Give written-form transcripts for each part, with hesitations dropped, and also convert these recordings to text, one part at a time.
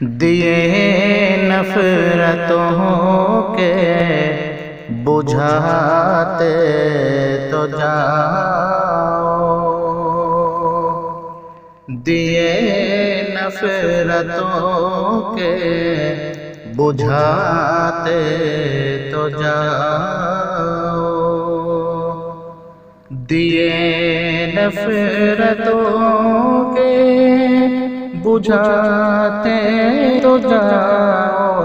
دیے نفرتوں کے بجھاتے تو جاؤ، دیے نفرتوں کے بجھاتے تو جاؤ، دیے نفرتوں کے بجھاتے تو جاؤ،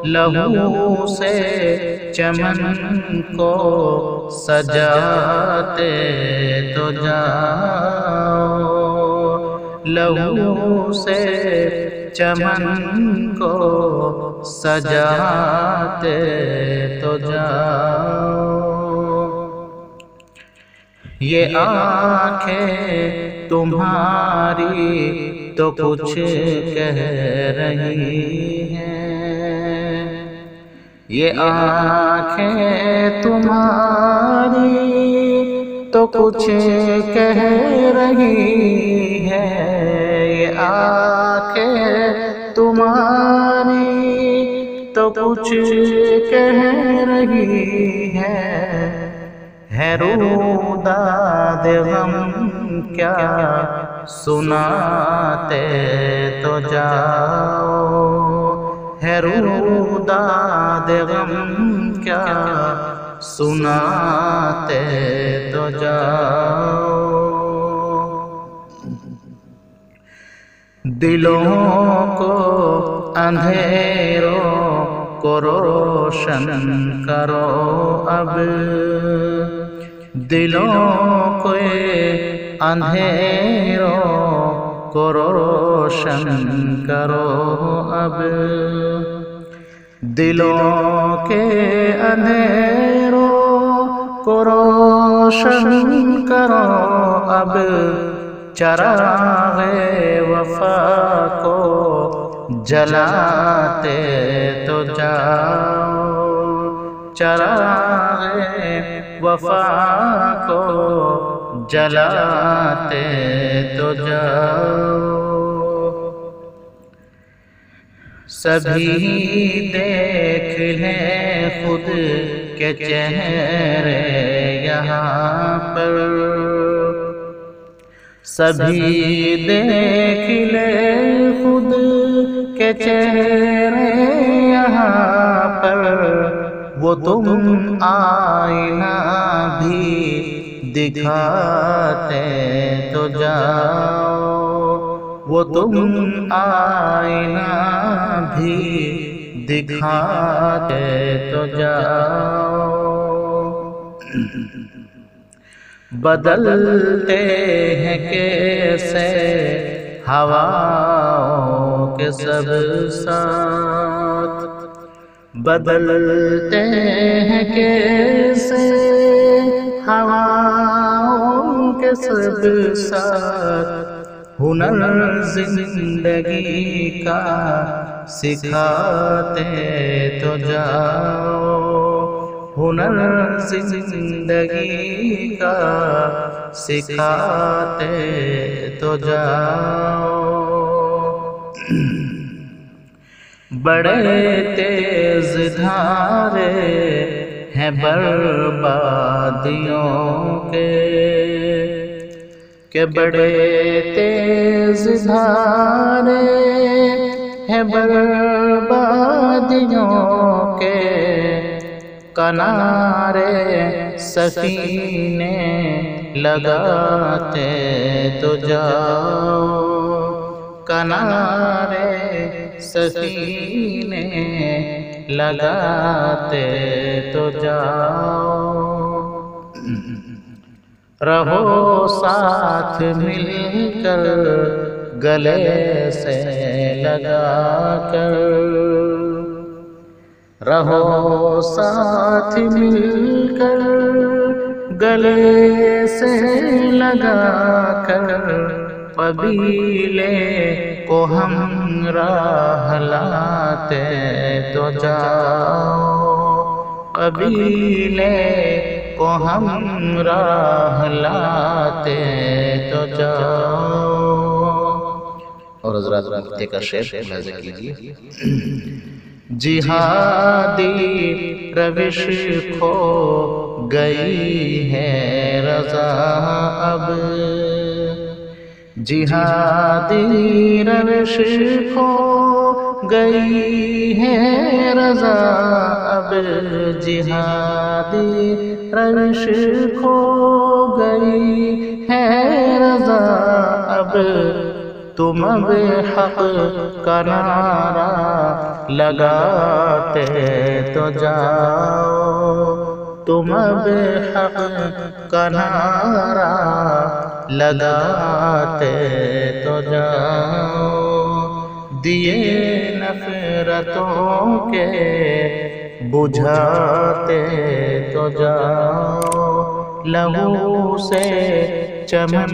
لہو سے چمن کو سجاتے تو جاؤ، لہو سے چمن کو سجاتے تو جاؤ۔ یہ آنکھیں تمہاری تو کچھ کہہ رہی ہیں، یہ آنکھیں تمہاری تو کچھ کہہ رہی ہیں، یہ آنکھیں تمہاری تو کچھ کہہ رہی ہیں، ہے روداد غم کیا سناتے تو جاؤ، ہے روداد غم کیا سناتے تو جاؤ۔ دلوں کو اندھیروں کو روشن کرو اب، دلوں کو اندھیروں کو روشن کرو اب، دلوں کے اندھیروں کو روشن کرو اب، چراغ وفا کو جلاتے تو جاؤ، چراغ وفا کو جلاتے تو جاؤ۔ سبھی دیکھ لیں خود کے چہرے یہاں پر، سبھی دیکھ لیں خود کے چہرے یہاں پر، وہ تم آئینہ بھی دکھاتے تو جاؤ، وہ تم آئینہ بھی دکھاتے تو جاؤ۔ بدلتے ہیں کیسے ہواؤں کے سب ساتھ، بدلتے ہیں کیسے ہواؤں کے سب ساتھ، ہنر زندگی کا سکھاتے تو جاؤ، ہنر زندگی کا سکھاتے تو جاؤ۔ بڑے تیز دھارے ہیں بربادیوں کے، کہ بڑے تیز دھارے ہیں بربادیوں کے، کنارے سفینے لگاتے تو جاؤ، کنارے سفینے لگاتے تو جاؤ۔ رہو ساتھ مل کر گلے سے لگا کر، رہو ساتھ مل کر گلے سے لگا کر، قبیلے کو ہمراہ لاتے تو جاؤ، قبیلے کو ہمراہ لاتے تو جاؤ، اور حضرات مکتے کا شعر ملاحظہ کیجئے. جہادی روش کھو گئی ہے رضا اب، جہادی روش کھو گئی ہے رضا اب، جہادی روش کھو گئی ہے رضا اب، تم اب حق کا نعرہ لگاتے تو جاؤ، تم اب حق کا نعرہ لگاتے تو جاؤ، دیے نفرتوں کے بجھاتے تو جاؤ، لہو سے چمن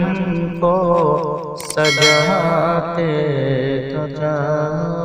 کو سجاتے تو جاؤ.